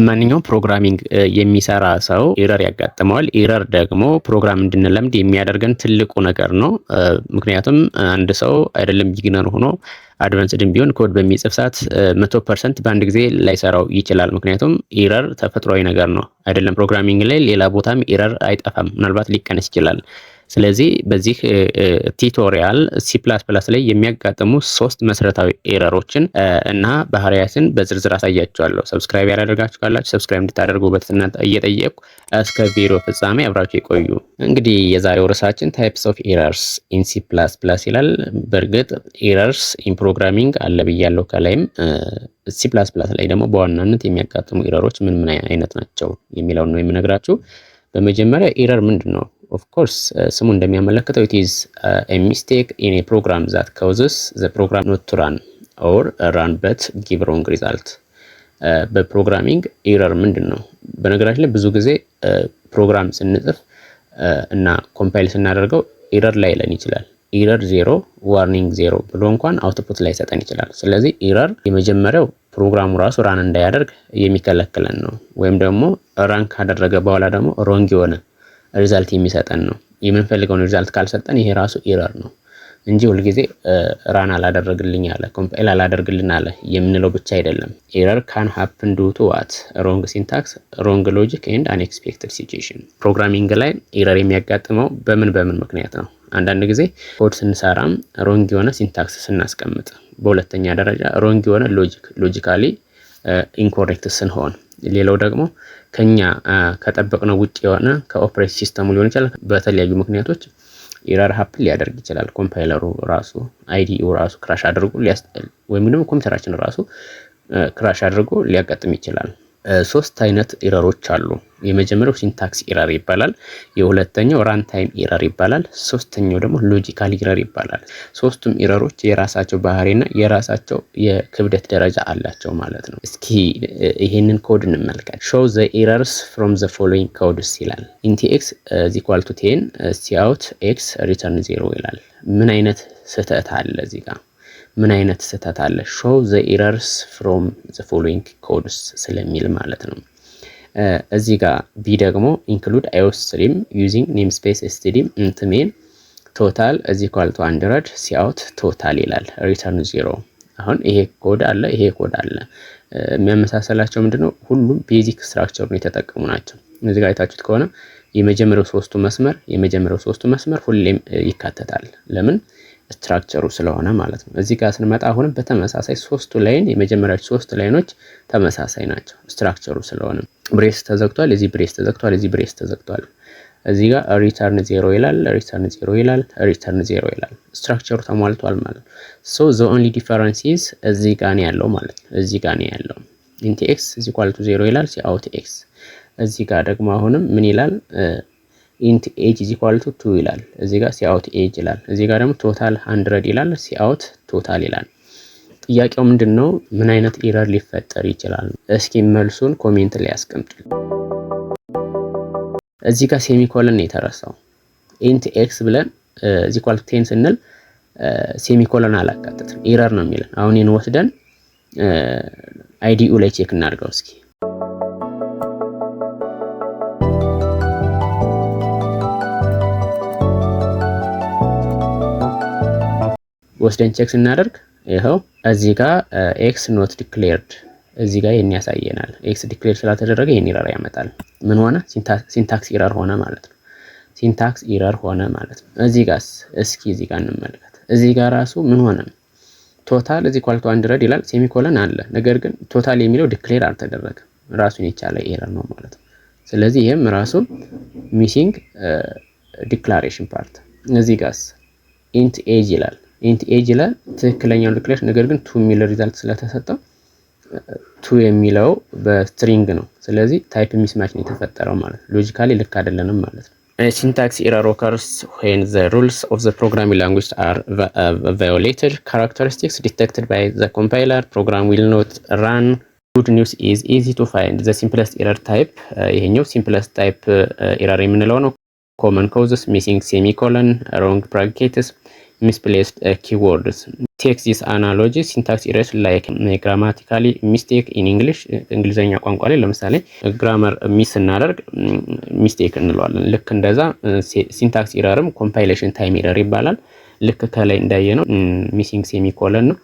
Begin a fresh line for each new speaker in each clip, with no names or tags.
ማንኛውም ፕሮግራሚንግ የሚሰራ ሰው ኤረር ያጋጥመዋል። ኤረር ደግሞ ፕሮግራም እንድንለምድ የሚያደርገን ትልቁ ነገር ነው። ምክንያቱም አንድ ሰው አይደለም ቢግነር ሆኖ አድቫንስድም ቢሆን ኮድ በሚጽፍ ሰዓት 100% በአንድ ጊዜ ላይሰራው ይችላል። ምክንያቱም ኤረር ተፈጥሯዊ ነገር ነው። አይደለም ፕሮግራሚንግ ላይ ሌላ ቦታም ኤረር አይጠፋም፣ ምናልባት ሊቀንስ ይችላል። ስለዚህ በዚህ ቲዩቶሪያል C++ ላይ የሚያጋጥሙ 3 መሰረታዊ ኤረሮችን እና ባህሪያትን በዝርዝር አሳያችኋለሁ። ሰብስክራይብ ያላደረጋችሁ ካላችሁ ሰብስክራይብ እንድታደርጉ በትህትና እየጠየቅኩ እስከ ቪዲዮ ፍጻሜ አብራችሁ ይቆዩ። እንግዲህ የዛሬው ርዕሳችን ታይፕስ ኦፍ ኤረርስ ኢን C++ ይላል። በእርግጥ ኤረርስ ኢን ፕሮግራሚንግ አለ ብያለሁ ከላይም። C++ ላይ ደግሞ በዋናነት የሚያጋጥሙ ኤረሮች ምን ምን አይነት ናቸው የሚለውን ነው የምነግራችሁ። በመጀመሪያ ኤረር ምንድን ነው? Of course, ስሙ እንደሚያመለክተው it is a mistake in a program that causes the program not to run or run but give wrong result. በፕሮግራሚንግ ኤረር ምንድን ነው? በነገራችን ላይ ብዙ ጊዜ ፕሮግራም ስንጽፍ እና ኮምፓይል ስናደርገው ኤረር ላይ ለን ይችላል። ኤረር 0 ዋርኒንግ 0 ብሎ እንኳን አውትፑት ላይ ሰጠን ይችላል። ስለዚህ ኤረር የመጀመሪያው ፕሮግራሙ ራሱ ራን እንዳያደርግ የሚከለክለን ነው። ወይም ደግሞ ራን ካደረገ በኋላ ደግሞ ሮንግ የሆነ ሪዛልት የሚሰጠን ነው። የምንፈልገውን ሪዛልት ካልሰጠን ይሄ ራሱ ኤረር ነው እንጂ ሁልጊዜ ራን አላደረግልኝ አለ ኮምፓይል አላደርግልን አለ የምንለው ብቻ አይደለም። ኤረር ካን ሃፕን ዱ ቱ ዋት ሮንግ ሲንታክስ ሮንግ ሎጂክ ኤንድ አንኤክስፔክትድ ሲቹዌሽን። ፕሮግራሚንግ ላይ ኤረር የሚያጋጥመው በምን ምክንያት ነው? አንዳንድ ጊዜ ኮድ ስንሰራም ሮንግ የሆነ ሲንታክስ ስናስቀምጥ፣ በሁለተኛ ደረጃ ሮንግ የሆነ ሎጂካሊ ኢንኮሬክት ስንሆን፣ ሌላው ደግሞ ከኛ ከጠበቅነው ውጭ የሆነ ከኦፕሬቲንግ ሲስተሙ ሊሆን ይችላል። በተለያዩ ምክንያቶች ኤረር ሀፕን ሊያደርግ ይችላል። ኮምፓይለሩ ራሱ አይዲኡ ራሱ ክራሽ አድርጎ ወይም ደግሞ ኮምፒውተራችን ራሱ ክራሽ አድርጎ ሊያጋጥም ይችላል። 3 አይነት ኤረሮች አሉ። የመጀመሪያው ሲንታክስ ኤረር ይባላል። የሁለተኛው ራን ታይም ኤረር ይባላል። ሶስተኛው ደግሞ ሎጂካል ኤረር ይባላል። ሶስቱም ኤረሮች የራሳቸው ባህሪና የራሳቸው የክብደት ደረጃ አላቸው ማለት ነው። እስኪ ይሄንን ኮድ እንመልከት። show the errors from the following codes ይላል። int x is equal to 10 cout x return 0 ይላል። ምን አይነት ስህተት አለ እዚህ ጋር? ምን አይነት ስህተት አለ? show the errors from the following codes ስለሚል ማለት ነው። እዚህ ጋር ቢ ደግሞ include iostream using namespace std int main total is equal to 100 cout total ይላል return 0። አሁን ይሄ ኮድ አለ፣ ይሄ ኮድ አለ። የሚያመሳሰላቸው ምንድነው? ሁሉም ቤዚክ ስትራክቸሩን የተጠቀሙ ናቸው። እዚህ ጋር አይታችሁት ከሆነ የመጀመሪያው ሶስቱ መስመር ሁሌም ይካተታል። ለምን? ስትራክቸሩ ስለሆነ ማለት ነው። እዚህ ጋር ስንመጣ አሁንም በተመሳሳይ የመጀመሪያዎቹ 3 ላይኖች ተመሳሳይ ናቸው ስትራክቸሩ ስለሆነ። ብሬስ ተዘግቷል፣ እዚህ ብሬስ ተዘግቷል፣ እዚህ ብሬስ ተዘግቷል። እዚህ ጋር ሪተርን 0 ይላል፣ ሪተርን 0 ይላል፣ ሪተርን 0 ይላል። ስትራክቸሩ ተሟልቷል ማለት ነው። ሶ the only difference is እዚህ ጋር ነው ያለው ማለት ነው። እዚህ ጋር ነው ያለው int x is equal to 0 ይላል cout x። እዚህ ጋር ደግሞ አሁንም ምን ይላል? int age is equal to 2 ይላል። እዚህ ጋር cout age ይላል። እዚህ ጋር ደግሞ total 100 ይላል፣ cout total ይላል። ጥያቄው ምንድነው? ምን አይነት ኤረር ሊፈጠር ይችላል? እስኪ መልሱን ኮሜንት ላይ አስቀምጡ። እዚህ ጋር ሴሚኮለን ነው የተረሳው። int x ብለን is equal to 10 ስንል ሴሚኮለን አላካተትም፣ ኤረር ነው የሚለን። አሁን ይሄን ወስደን አይዲኡ ላይ ቼክ እናድርገው እስኪ። ወስደን ቼክ ስናደርግ ይሄው እዚህ ጋር ኤክስ ኖት ዲክሌርድ እዚህ ጋር ይሄን ያሳየናል። ኤክስ ዲክሌር ስላልተደረገ ይሄን ኤረር ያመጣል። ምን ሆነ? ሲንታክስ ኤረር ሆነ ማለት ነው። ሲንታክስ ኤረር ሆነ ማለት ነው። እዚህ ጋርስ እስኪ እዚህ ጋር እንመልከት። እዚህ ጋር ራሱ ምን ሆነ? ቶታል እዚህ ኳልቱ 100 ይላል፣ ሴሚኮለን አለ። ነገር ግን ቶታል የሚለው ዲክሌር አልተደረገም። ራሱን የቻለ ኤረር ነው ማለት ነው። ስለዚህ ይሄም ራሱ ሚሲንግ ዲክላሬሽን ፓርት። እዚህ ጋርስ ኢንት ኤጅ ይላል። ኢንት ኤጅ ይላል ትክክለኛው ዲክሌሬሽን፣ ነገር ግን 2 የሚል ሪዛልት ስለተሰጠው 2 የሚለው በስትሪንግ ነው። ስለዚህ ታይፕ ሚስማች ነው የተፈጠረው ማለት ነው። ሎጂካሊ ልክ አይደለንም ማለት ነው። ሲንታክስ ኤረር occurs when the rules of the programming language are violated. Characteristics detected by the compiler. Program will not run. Good news is easy to find the simplest error type. ይሄኛው simplest type error የምንለው ነው። Common causes: missing semicolon, wrong brackets, misplaced keywords. Take this analogy syntax errors like grammatically mistake in English እንግሊዘኛ ቋንቋ ላይ ለምሳሌ ግራመር ሚስ እናደርግ ሚስቴክ እንለዋለን። ልክ እንደዛ ሲንታክስ ኤረርም ኮምፓይሌሽን ታይም ኤረር ይባላል። ልክ ከላይ እንዳየነው ሚሲንግ ሴሚኮለን ነው።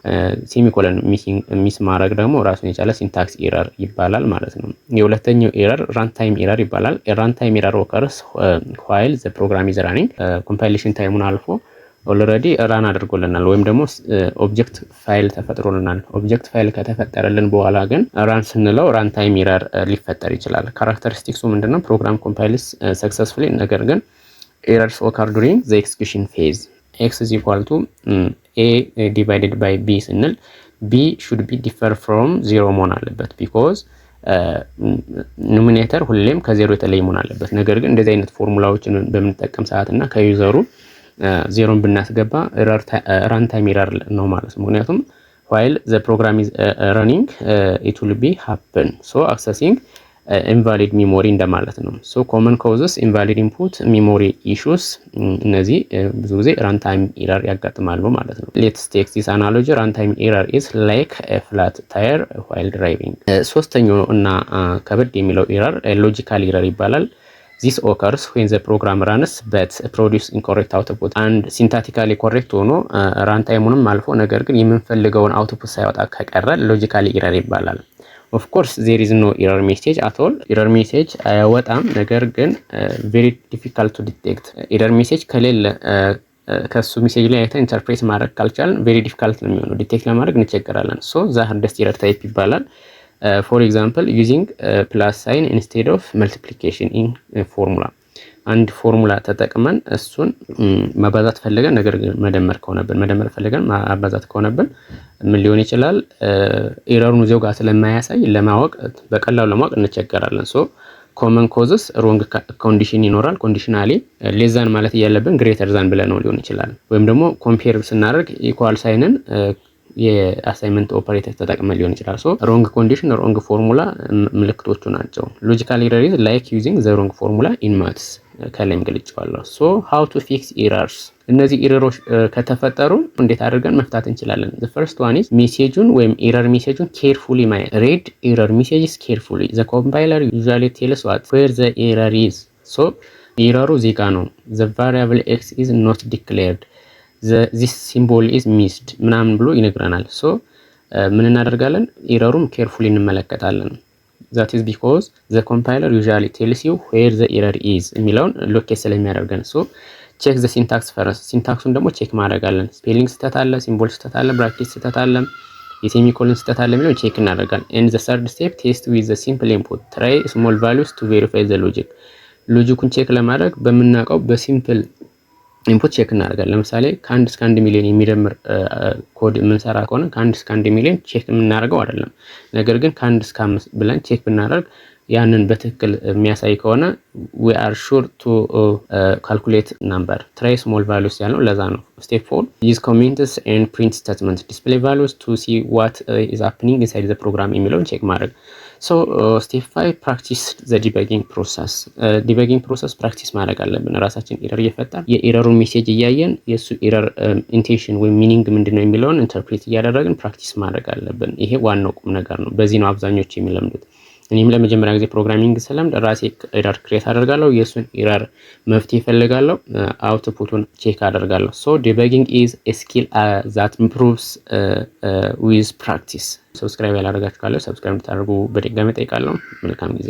ሴሚኮለን ሚስ ማድረግ ደግሞ ራሱን የቻለ ሲንታክስ ኤረር ይባላል ማለት ነው። የሁለተኛው ኤረር ራንታይም ኤረር ይባላል። ራንታይም ኤረር ኦከርስ while the program is running ኮምፓይሌሽን ታይሙን አልፎ ኦልሬዲ ራን አድርጎልናል ወይም ደግሞ ኦብጀክት ፋይል ተፈጥሮልናል። ኦብጀክት ፋይል ከተፈጠረልን በኋላ ግን ራን ስንለው ራን ታይም ኤረር ሊፈጠር ይችላል። ካራክተሪስቲክሱ ምንድነው? ፕሮግራም ኮምፓይልስ ሰክሰስፉሊ ነገር ግን ኤረርስ ኦከር ዱሪንግ ዘ ኤክስኪዩሽን ፌዝ x is equal to a divided by b ስንል b should be differ from 0 መሆን አለበት because ኑሚኔተር ሁሌም ከዜሮ የተለየ መሆን አለበት። ነገር ግን እንደዚህ አይነት ፎርሙላዎችን በምንጠቀም ሰዓት እና ከዩዘሩ ዜሮን ብናስገባ ራን ታይም ኤረር ነው ማለት ነው። ምክንያቱም while the program is running it will be happen so accessing invalid memory እንደማለት ነው። so common causes invalid input memory issues እነዚህ ብዙ ጊዜ run time error ያጋጥማሉ ማለት ነው። let's take this analogy run time error is like a flat tire while driving። ሶስተኛው እና ከበድ የሚለው ኤረር logical error ይባላል። this occurs when the program runs but produce incorrect output and syntactically correct ሆኖ run time-ንም አልፎ ነገር ግን የምንፈልገውን አውትፑት ሳይወጣ ከቀረ logical error ይባላል። of course there is no error message at all error message አይወጣም። ነገር ግን very difficult to detect error message ከሌለ ከሱ ሜሴጅ ላይ አይተን ኢንተርፕሬት ማድረግ ካልቻልን very difficult ነው የሚሆነው ዲቴክት ለማድረግ እንቸገራለን። so the hardest error type ይባላል። for example using plus sign instead of multiplication in formula አንድ ፎርሙላ ተጠቅመን እሱን ማባዛት ፈልገን ነገር ግን መደመር ፈልገን ማባዛት ከሆነብን ምን ሊሆን ይችላል? ኤረሩን እዚያው ጋር ስለማያሳይ ለማወቅ በቀላሉ ለማወቅ እንቸገራለን። ሶ ኮመን ኮዝስ ሮንግ ኮንዲሽን ይኖራል። ኮንዲሽናሊ ሌዛን ማለት ያለብን ግሬተር ዛን ብለን ነው ሊሆን ይችላል። ወይም ደግሞ ኮምፔር ስናደርግ ኢኳል ሳይንን የአሳይመንት ኦፐሬተር ተጠቅመን ሊሆን ይችላል። ሶ ሮንግ ኮንዲሽን ሮንግ ፎርሙላ ምልክቶቹ ናቸው። ሎጂካል ኤረር ኢዝ ላይክ ዩዚንግ ዘ ሮንግ ፎርሙላ ኢን ማትስ ከላይም ገልጫለሁ። ሶ ሃው ቱ ፊክስ ኤረርስ እነዚህ ኤረሮች ከተፈጠሩ እንዴት አድርገን መፍታት እንችላለን? the first one is ሜሴጁን ወይም ኤረር ሜሴጁን carefully ማየት read error messages carefully the compiler usually tells what where the error is so ኤረሩ እዚህ ጋር ነው the variable x is not declared this symbol is missed ምናምን ብሎ ይነግረናል። ሶ ምን እናደርጋለን? ኤረሩም carefully እንመለከታለን። that is because the compiler usually tells you where the error is የሚለውን ሎኬት ስለሚያደርገን so check the syntax first ሲንታክሱን ደግሞ ቼክ ማድረጋለን። ስፔሊንግ ስህተት አለ፣ ሲምቦል ስህተት አለ፣ ብራኬት ስህተት አለ፣ የሴሚኮሎን ስህተት አለ የሚለውን ቼክ እናደርጋለን። and the third step test with the simple input try small values to verify the logic ሎጂኩን ቼክ ለማድረግ በምናውቀው በሲምፕል ኢንፑት ቼክ እናደርጋለን። ለምሳሌ ከ1 እስከ 1 ሚሊዮን የሚደምር ኮድ የምንሰራ ከሆነ ከ1 እስከ 1 ሚሊዮን ቼክ የምናደርገው አይደለም። ነገር ግን ከ1 እስከ 5 ብለን ቼክ ብናደርግ ያንን በትክክል የሚያሳይ ከሆነ we are sure to calculate number try small values ያለው ለዛ ነው። step 4 use comments and print statements display values to see what is happening inside the program የሚለውን ቼክ ማድረግ። so step 5 practice the debugging process debugging process practice ማድረግ አለብን። ራሳችን ኤረር እየፈጠር የኤረሩን ሜሴጅ እያየን የሱ ኤረር ኢንቴንሽን ወይም ሚኒንግ ምንድነው የሚለውን ኢንተርፕሬት እያደረግን ፕራክቲስ ማድረግ አለብን። ይሄ ዋናው ቁም ነገር ነው። በዚህ ነው አብዛኞቹ የሚለምዱት። እኔም ለመጀመሪያ ጊዜ ፕሮግራሚንግ ስለምድ ራሴ ኤረር ክሬት አደርጋለሁ። የሱን ኤረር መፍትሄ እፈልጋለሁ፣ አውትፑቱን ቼክ አደርጋለሁ። ሶ ዲበጊንግ ኢዝ ኤ ስኪል ዛት ኢምፕሩቭስ ዊዝ ፕራክቲስ። ሰብስክራይብ ያላደረጋችሁ ካለ ሰብስክራይብ እንድታደርጉ በድጋሚ ጠይቃለሁ። መልካም ጊዜ